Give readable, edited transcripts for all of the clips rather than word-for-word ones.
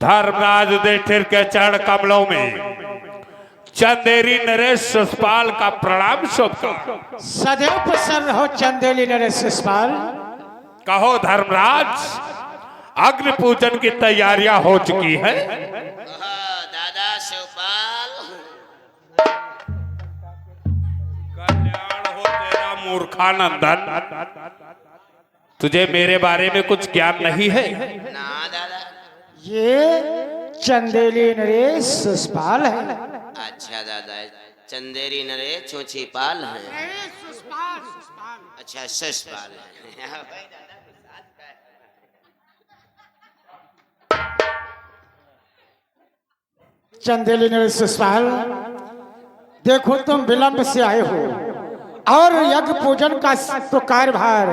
धर्मराज युधिष्ठिर के चरण कमलों में चंदेरी नरेश शिषपाल का प्रणाम शुभकार। सदैव प्रसन्न रहो चंदेरी नरेश शिषपाल। कहो धर्मराज, अग्नि पूजन की तैयारियां हो चुकी है। दादा शिवपाल, कल्याण हो तेरा मूर्खानंदन। तुझे मेरे बारे में कुछ ज्ञान नहीं है? ना दादा। ये चंदेली नरेश शिषपाल है। अच्छा दादा, चंदेरी नरेश चोचीपाल है। अच्छा शिषपाल है। चंदेली नरेश शिषपाल, देखो तुम विलंब से आए हो और यज्ञ पूजन का तो कार्यभार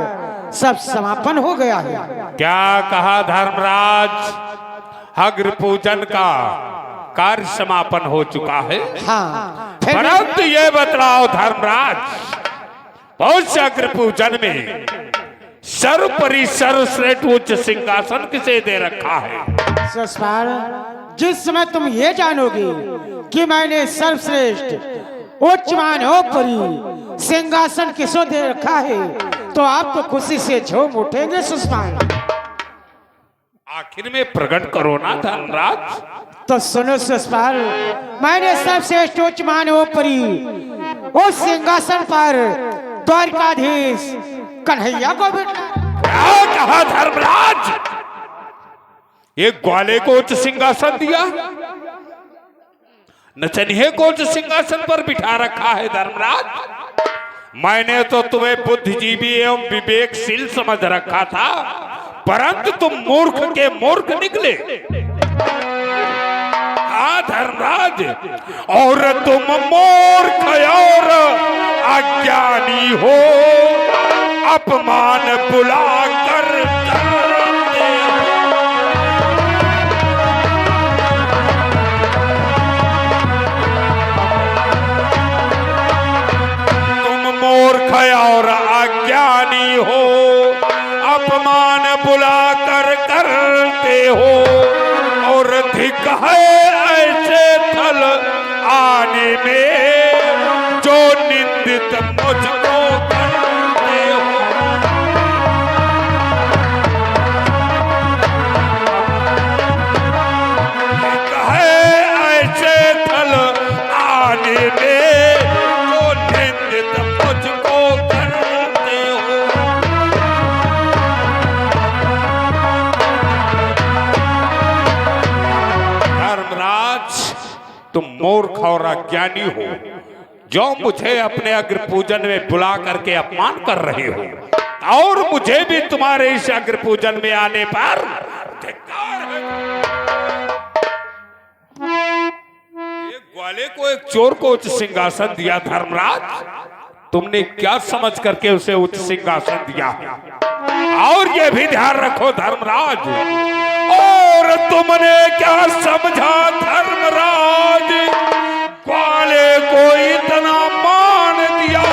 सब समापन हो गया है। क्या कहा धर्मराज? अग्नि पूजन का कार्य समापन हो चुका है। हाँ, परंतु ये बतलाओ धर्मराज, बहुत अग्नि पूजन में सर्वोपरि सर्वश्रेष्ठ उच्च सिंहासन किसे दे रखा है? शिषपाल, जिस समय तुम ये जानोगे कि मैंने सर्वश्रेष्ठ उच्च मानोपरि सिंहासन किसो दे रखा है, तो आप तो खुशी से झूम उठेंगे शिषपाल। आखिर में प्रकट करो ना धर्मराज। तो सुनो शिषपाल, मैंने सर्वश्रेष्ठ उच्च मानोपरि उस सिंहासन पर द्वारकाधीश कन्हैया को बिठा। क्या कहा धर्मराज? एक ग्वाले को उच्च सिंहासन दिया, नचनिये को उच्च सिंहासन पर बिठा रखा है धर्मराज। मैंने तो तुम्हें बुद्धिजीवी एवं विवेकशील समझ रखा था, परंतु तुम मूर्ख के मूर्ख निकले। हाँ धर्मराज, और तुम मूर्ख और अज्ञानी हो, अपमान बुला कर मूर्ख और अज्ञानी हो, अपमान बुला कर करते हो, और धिक है ऐसे थल आने में जो निंदित मुझको करते हो। धिक है ऐसे थल आने में जो निंदित मुझको करते हो। धर्मराज, तुम मूर्ख और अज्ञानी हो, जो मुझे अपने अग्नि पूजन में बुला करके अपमान कर रहे हो, और मुझे भी तुम्हारे इस अग्नि पूजन में आने पर धिक्कार है। एक ग्वाले को एक चोर को उच्च सिंहासन दिया धर्मराज, तुमने क्या समझ करके उसे उच्च सिंहासन दिया? और ये भी ध्यान रखो धर्मराज, और तुमने क्या समझा धर्मराज? ग्वाले को इतना मान दिया,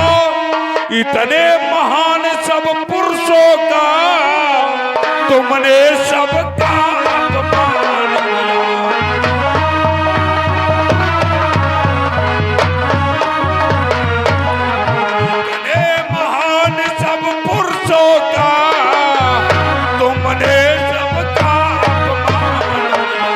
इतने महान सब पुरुषों का तुमने सबका अपमान किया। इतने महान सब पुरुषों का तुमने सबका अपमान किया।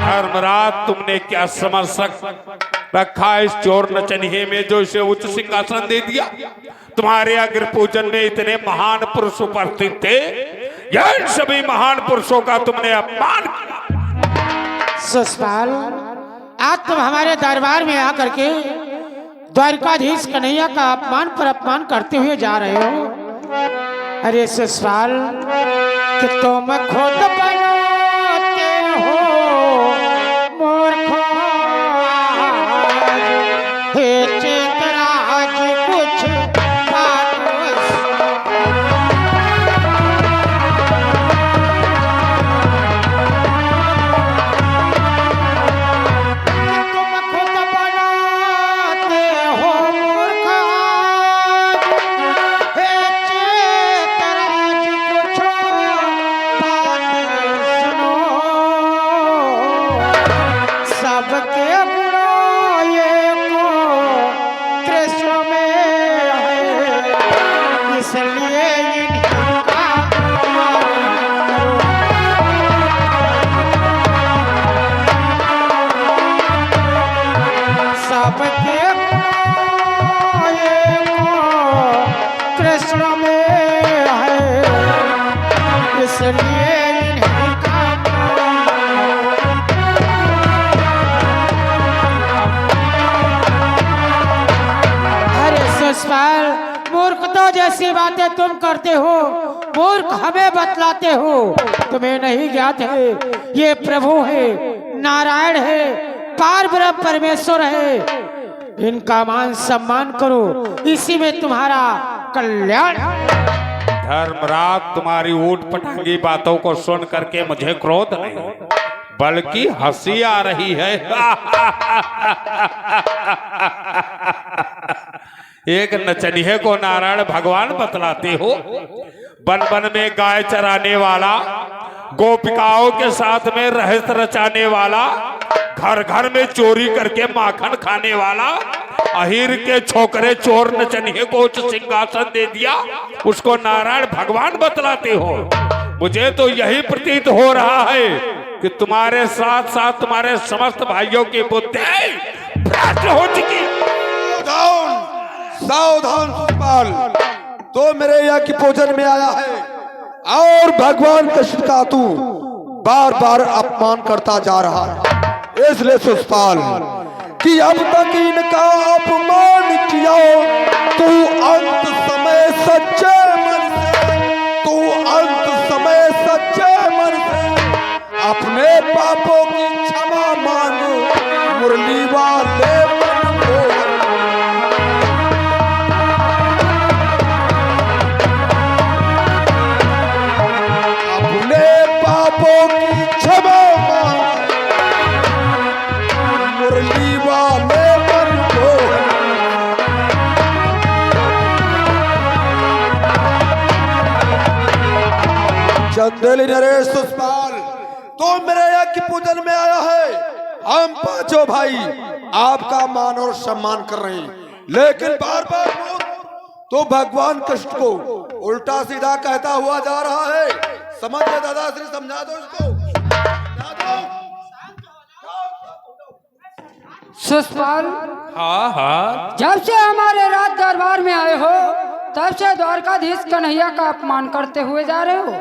धर्मराज, तुमने क्या समझ रखा इस चोर नचनिये में जो इसे उच्च सिंहासन दे दिया? तुम्हारे अग्नि पूजन में इतने महान पुरुष उपस्थित थे, इन सभी महान पुरुषों का तुमने अपमान किया। शिषपाल, आज तुम हमारे दरबार में आकर के द्वारकाधीश कन्हैया का अपमान पर अपमान करते हुए जा रहे हो। अरे शिषपाल, कि तुम खुद बनाते हो मूर्खों, हे चेतराज कुछ बात तुम खुद बनाते हो मूर्ख, हे सबके बुराए को कृष्ण में है, इसलिए इनका सबके बुराए को कृष्ण में है, इसलिए इनका शिषपाल, मूर्खता जैसी बातें तुम करते हो, मूर्ख हमें बतलाते हो। तुम्हें नहीं ज्ञात है ये प्रभु है, नारायण है, पार ब्रह्म परमेश्वर है। इनका मान सम्मान करो, इसी में तुम्हारा कल्याण। धर्मराज, तुम्हारी ऊट पटांगी बातों को सुन करके मुझे क्रोध नहीं बल्कि हंसी आ रही है। एक नचनिए को नारायण भगवान बतलाते हो, वन वन में गाय चराने वाला, गोपिकाओं के साथ में रहस्य रचाने वाला, घर घर में चोरी करके माखन खाने वाला, अहीर के छोकरे चोर नचनिए को उच्च सिंहासन दे दिया, उसको नारायण भगवान बतलाते हो। मुझे तो यही प्रतीत हो रहा है कि तुम्हारे साथ साथ तुम्हारे समस्त भाइयों की बुद्धि भ्रष्ट हो चुकी। सावधान शिषपाल, तो मेरे यज्ञ के पूजन में आया है और भगवान कृष्ण का तू बार बार अपमान करता जा रहा है। इसलिए शिषपाल कि अब तक इनका अपमान किया, तू अंत समय सच्चे मन से, तू अंत समय सच्चे मन से अपने पापों की क्षमा मांग, मुरली वाले चंदेली नरेश शिषपाल, तो मेरे यज्ञ पूजन में आया है। हम पांचों भाई आपका मान और सम्मान कर रहे हैं, लेकिन बार बार तो भगवान कृष्ण को उल्टा सीधा कहता हुआ जा रहा है। समझ ले दादा श्री, समझा दो इसको। शिषपाल, हाँ हाँ, जब से हमारे राज दरबार में आए हो तब से द्वारकाधीश कन्हैया का अपमान करते हुए जा रहे हो।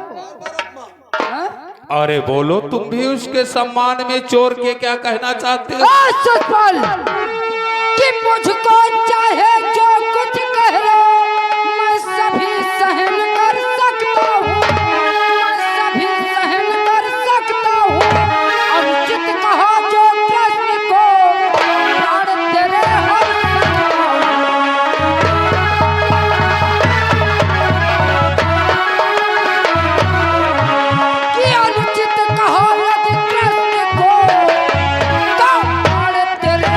हाँ? अरे बोलो, तुम भी उसके सम्मान में चोर के क्या कहना चाहते हो? शिषपाल, कि मुझको चाहे जो कुछ कह लो, मैं सभी सहन कर सकता हूँ, मैं सभी सहन कर सकता हूँ। अनुचित कहा जो प्रश्न को प्राण तेरे हर कि अनुचित कहा यदि प्रश्न को तो प्राण तेरे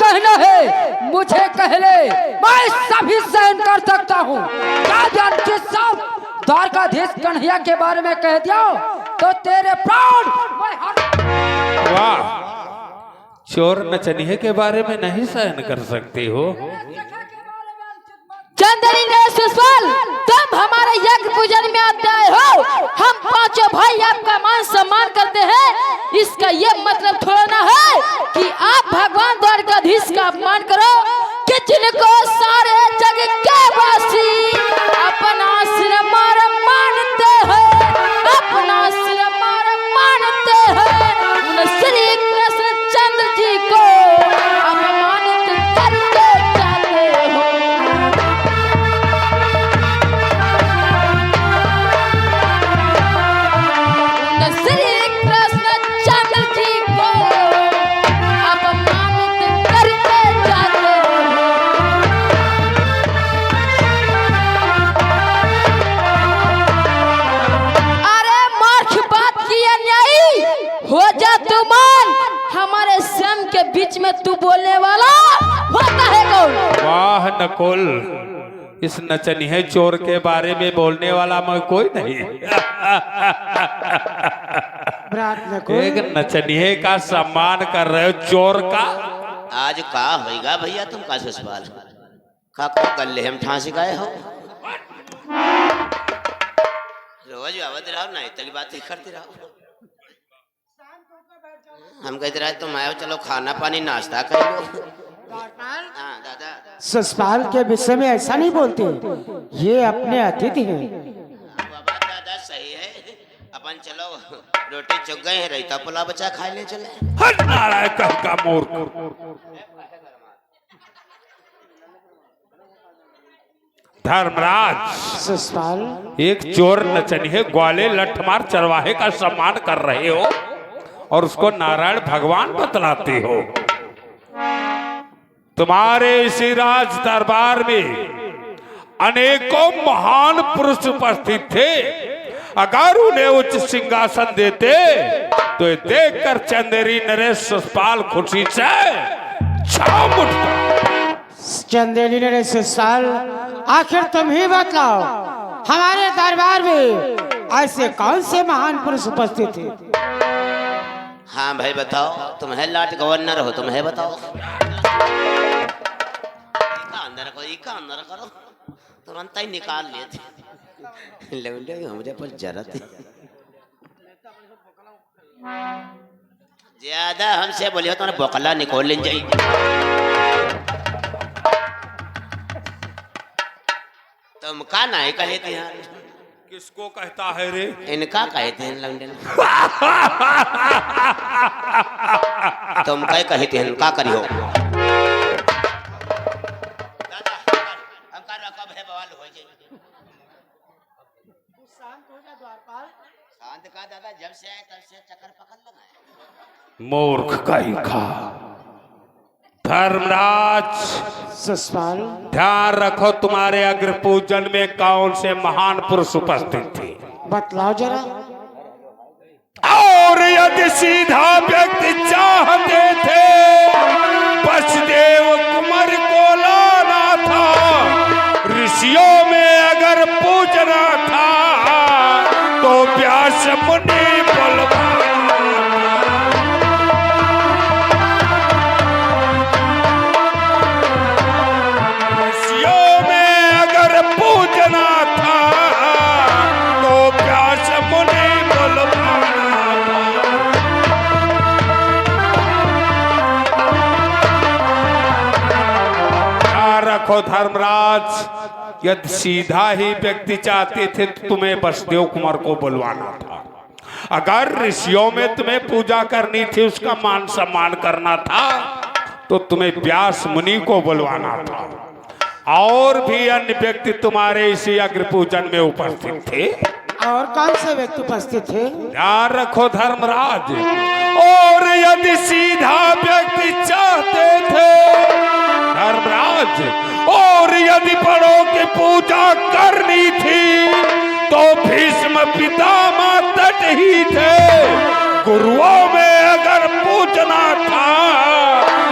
कहना है मुझे कह ले, मैं सभी सहन कर सकता हूँ। क्या जानते सब द्वारकाधीश कन्हैया के बारे में कह दिया तो तेरे प्राण मैं वाह, चोर नचनिए के बारे में नहीं सहन कर सकती हो? चंदेरी नरेश शिषपाल, तुम हमारे यज्ञ पूजन में आते हो, हम पांचों भाई आपका मान सम्मान करते हैं। इसका ये मतलब थोड़ा ना है कि आप भगवान द्वारकाधीश का अपमान करो, कि जिनको सारे जग के वासी अपना सिर मार मानते हैं, अपना सिर मार मानते हैं, उन श्री कृष्ण चंद्र जी को अपमानित करते जाते हो। श्री कृष्ण चंद्र जी को अपमानित करते जाते हो। नकुल, इस नचनिए चोर के बारे में बोलने वाला मैं कोई नहीं। भ्रात नकुल, एक नचनिए का सम्मान कर रहे हो, चोर का। आज का होएगा भैया तुम का ससुराल का को गल्ले हम ठांसी गए हो। रोज आवत रहो नहीं तली बात ही करते रहो। हम कहते रहे तुम आयो चलो खाना पानी नाश्ता कर लो। हाँ दादा, ससुराल के विषय में ऐसा नहीं बोलते, ये अपने अतिथि हैं। बाबा दादा सही है, अपन चलो रोटी चुग गए हैं, रायता पुलाव बचा खा ले चले। हट नारायण कह का मूर्ख। धर्मराज, ससुराल, एक चोर नचनिए ग्वाले लठमार चरवाहे का सम्मान कर रहे हो और उसको नारायण भगवान बतलाते हो। तुम्हारे इसी राज दरबार में अनेकों महान पुरुष उपस्थित थे, अगर उन्हें उच्च सिंहासन देते तो ये देखकर चंदेरी नरेश ससपाल खुशी से छाम उठता। चंदेरी ने ससुराल, आखिर तुम ही बतलाओ, हमारे दरबार में ऐसे कौन से महान पुरुष उपस्थित थे? हाँ भाई बताओ, तुम है लाट गवर्नर हो, तुम है बताओ। इका अंदर करो, तुरंत ही निकाल लेते। लौंडे मुझे पर जरूरत है। ज्यादा हमसे बोलियो तो बोकला निकोल ले जाई। तुम का नहीं कहे थे यार? किसको कहता है रे? इनका कहते हैं लौंडे। तुम कह कहे थे इनका करियो। शांत का दादा, जब से आए तब से चक्कर पकड़ लगा। मूर्ख कहीं का। धर्मराज, ससुराल, ध्यान रखो तुम्हारे अग्र पूजन में कौन से महान पुरुष उपस्थित थे, बतलाओ जरा। और यदि सीधा व्यक्ति चाहते थे वसुदेव कुमार को लाना था, ऋषियों में अगर पूजना था तो व्यास मुनि बलवान। ऋषियों में अगर पूजना था तो व्यास मुनि बलवान। रखो धर्मराज, यदि सीधा ही व्यक्ति चाहते थे तो तुम्हें वसुदेव कुमार को बुलवाना था, अगर ऋषियों में तुम्हें पूजा करनी थी, उसका मान सम्मान करना था, तो तुम्हें व्यास मुनि को बुलवाना था। और भी अन्य व्यक्ति तुम्हारे इसी अग्र पूजन में उपस्थित थे। और कौन से व्यक्ति उपस्थित थे? ध्यान रखो धर्मराज, और यदि सीधा व्यक्ति चाहते थे धर्मराज, और यदि बड़ों की पूजा करनी थी तो भीष्म पितामह तट ही थे। गुरुओं में अगर पूजना था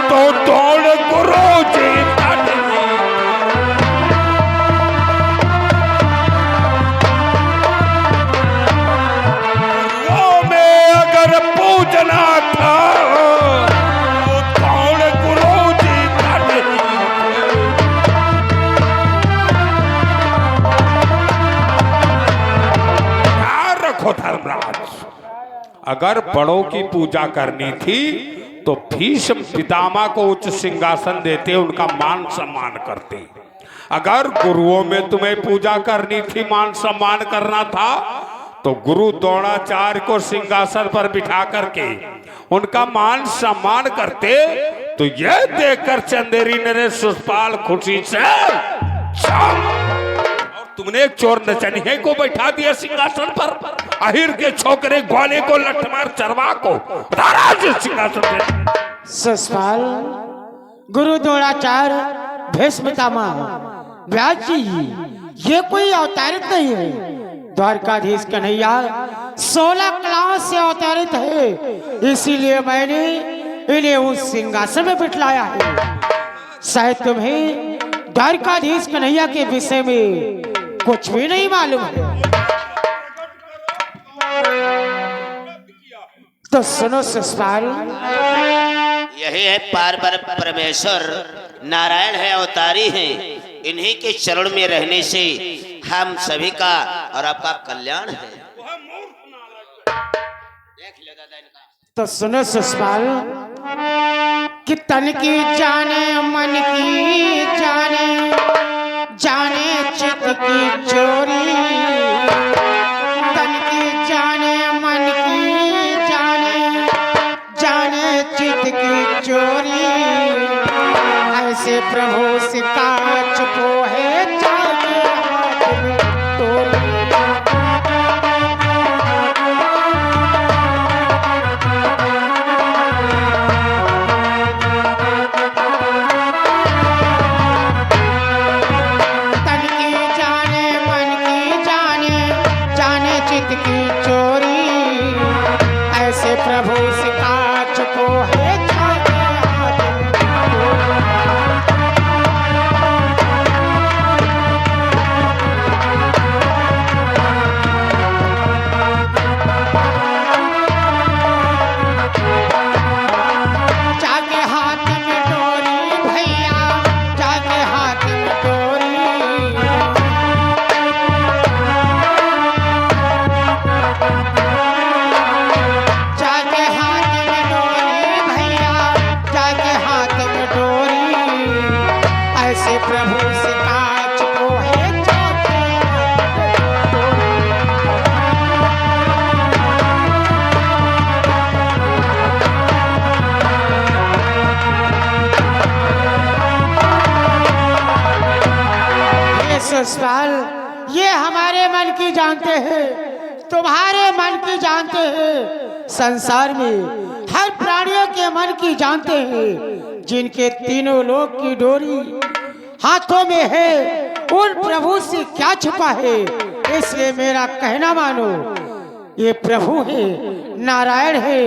तो दौड़ गुरु जी तट ही। गुरुओं में अगर पूजना था तो दौड़ गुरु जी तट ही। धर्मराज, अगर बड़ों की पूजा करनी थी तो भीष्म पितामह को उच्च सिंहासन देते, उनका मान सम्मान करते। अगर गुरुओं में तुम्हें पूजा करनी थी, मान सम्मान करना था, तो गुरु द्रोणाचार्य को सिंहासन पर बिठा करके उनका मान सम्मान करते। तो यह देखकर चंदेरी नरेश ससपाल खुशी से तुमने एक चोर नचनिए को बैठा दिया सिंहासन पर, अहिर के छोकरे ग्वाले को लठमार चरवा को सिंहासन पे। ससपाल, गुरु द्रोणाचार्य, भीष्म पितामह, व्यास जी, ये कोई अवतारित नहीं है। द्वारकाधीश कन्हैया 16 कलाओं से अवतारित है, इसीलिए मैंने इन्हें उस सिंहासन में बिठलाया है। शायद तुम्हें द्वारकाधीश कन्हैया के विषय में कुछ भी नहीं मालूम है। तो सुनो शिषपाल, यही है पार्वर परमेश्वर नारायण है, अवतारी हैं। इन्हीं के चरण में रहने से हम सभी का और आपका कल्याण है। तो सुनो शिषपाल, कि तन की जाने मन की जाने, जाने चित्त की चोरी। तन की जाने मन की जाने, जाने चित्त की चोरी। ऐसे प्रभु से काच को है जाने हाथ में तोरी। प्रभु से काच को है जाने हाथ में जाके हाथ में डोरी भैया, जाके हाथ में डोरी। प्रभु से काच को है जाके ये शिषपाल, ये हमारे मन की जानते हैं, तुम्हारे मन की जानते हैं। संसार में हर प्राणियों के मन की जानते हैं। जिनके तीनों लोक की डोरी हाथों में है, उन प्रभु से क्या छुपा है। इसलिए मेरा कहना मानो, ये प्रभु है, नारायण है,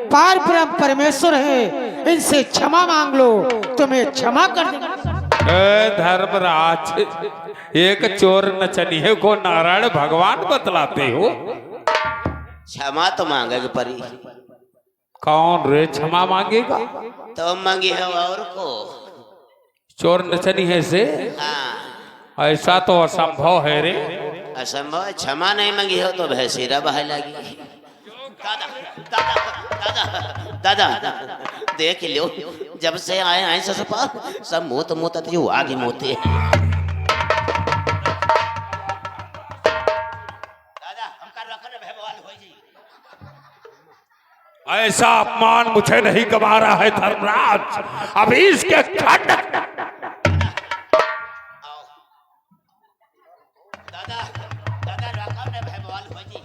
पार ब्रह्म परमेश्वर है। इनसे क्षमा मांग लो, तुम्हें क्षमा कर देंगे। धर्मराज, एक चोर नचनिए को नारायण भगवान बतलाते हो? क्षमा तो मांगेगी परी। कौन रे क्षमा मांगेगा? तो मांगी है और को चोर नचनिए से? हाँ। ऐसा तो असंभव है रे। असंभव है? क्षमा नहीं मांगी हो तो भैंसीरा बह लगी। दादा दादा दादा देख लो, जब से आए आए ससुराल सब मुँह तो मुँह तक आगे मोते हैं। दादा हमका रखने भगवान हो जी। ऐसा अपमान मुझे नहीं गवा रहा है धर्मराज। अभी इसके खंड दादा दादा रखने भगवान हो जी।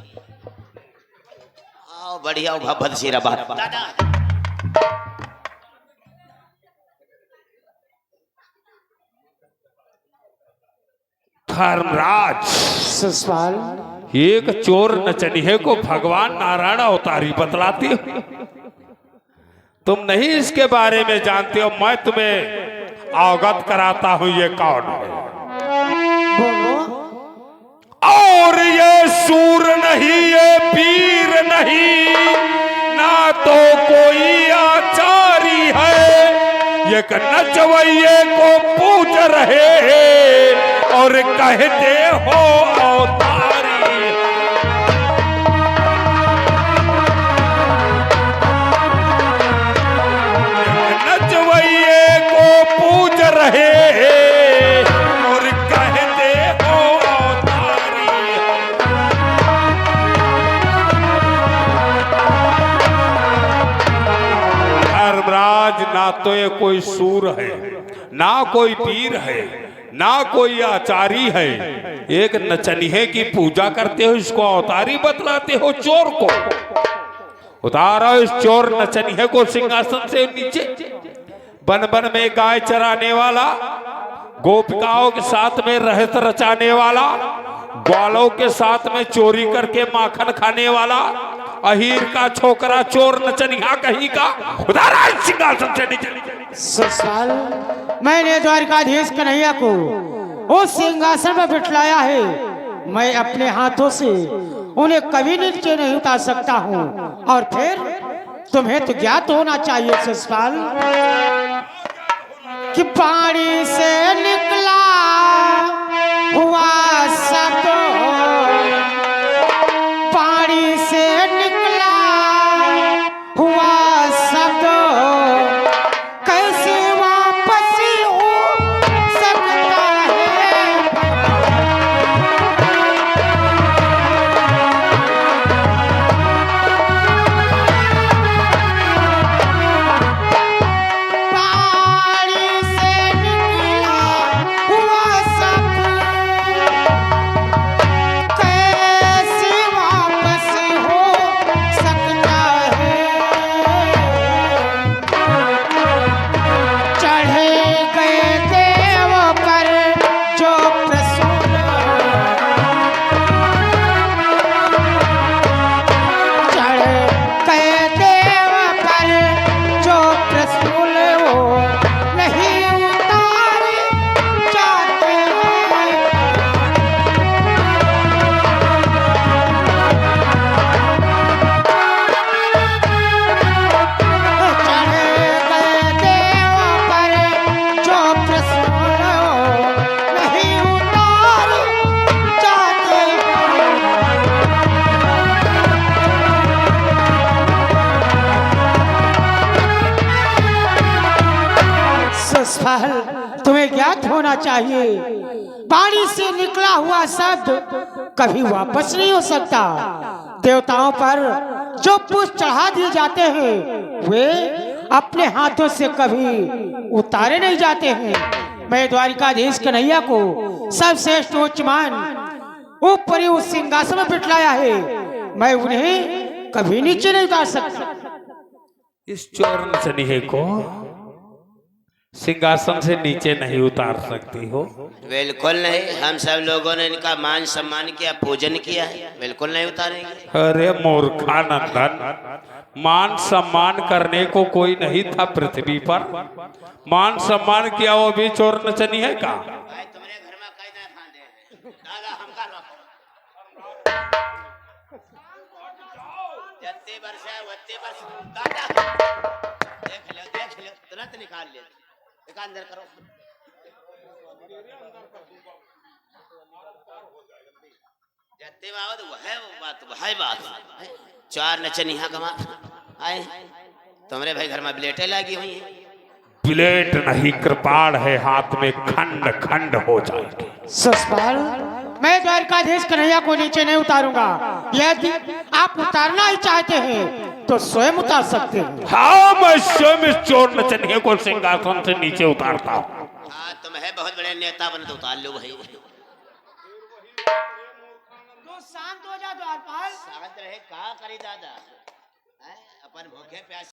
आओ बढ़िया भगवत सिरा बात दादा। धर्मराज, शिषपाल, एक चोर नचनिए को भगवान नारायण अवतारी बतलाते हो? तुम नहीं इसके बारे में जानते हो। मैं तुम्हें अवगत कराता हूं ये कौन है। बोलो। और ये सूर नहीं, ये पीर नहीं, ना तो कोई आचारी है। ये नचवैये को पूज रहे और कहते हो अवतारी। नचवैये को पूज रहे और कहते हो अवतारी। धर्मराज, ना तो ये कोई सूर है, ना कोई पीर है, ना कोई आचारी है। एक नचनिए की पूजा करते हो, इसको अवतारी बतलाते हो। चोर को उतारो, इस चोर नचनिए को सिंहासन से नीचे। बन बन में गाय चराने वाला, गोपिकाओं के साथ में रहस्य रचाने वाला, ग्वालों के साथ में चोरी करके माखन खाने वाला, अहीर का छोकरा चोर नचनिया कहीं का, उतारा इस सिंहासन से नीचे। ससुराल, मैंने द्वारकाधीश कन्हैया को उस सिंहासन पर बिठलाया है। मैं अपने हाथों से उन्हें कभी नीचे नहीं उतार सकता हूँ। और फिर तुम्हें तो ज्ञात होना चाहिए ससुराल कि पानी से निकला हुआ सब पानी से निकला हुआ सब कैसे वापस हो सकता है। पानी से निकला हुआ सब कैसे वापस हो सकता है। चढ़े गए देव पर जो प्रसूल चढ़े गए देव पर जो प्रसूल हो नहीं उतारे जाते हैं। चढ़े गए देव पर जो प्रसूल हो नहीं उतारे जाते हैं। ससुराल तुम्हें ज्ञात होना चाहिए पानी से निकला हुआ शब्द कभी वापस नहीं हो सकता। देवताओं पर जो पुष्प चढ़ा दिए जाते हैं वे अपने हाथों से कभी उतारे नहीं जाते हैं। मैं द्वारिकाधीश कन्हैया को सर्वश्रेष्ठ उच्चमान ऊपरी उस सिंहासन में बिठलाया है। मैं उन्हें कभी नीचे नहीं उतार सकता। इस चोर नचनिए को सिंहासन से नीचे नहीं उतार सकती हो। बिल्कुल नहीं, हम सब लोगों ने इनका मान सम्मान किया, पूजन किया है, बिल्कुल नहीं उतारेंगे। अरे मूर्खानंदन, मान सम्मान करने को कोई नहीं था पृथ्वी पर। मान सम्मान किया वो भी चोर नचनी है का? भाई तुम्हारे घर में कई ना फांदे हैं। दादा हमका रखो। जत्ते वर्ष है वत्ते वर्ष दादा देख लो तुरंत निकाल ले। एक अंदर करो। जत्ते बाबा तो वह बात चार नचनिया कमा आए तुम्हारे भाई घर में ब्लेटें लगी हुई हैं। प्लेट नहीं कृपाण है, हाथ में खंड खंड हो जाएगी। ससुराल मैं द्वारकाधीश कन्हैया को नीचे नहीं उतारूंगा। यदि आप उतारना ही चाहते हैं तो स्वयं उतार सकते हैं। हाँ, मैं स्वयं इस चोर नचनिए को सिंहासन से नीचे उतारता हूँ। हाँ तुम है बहुत बड़े नेता बने तो उतार लो भाई। तो शांत हो जा द्वारपाल। शांत रहे का करी दादा अपन भूखे प्यासे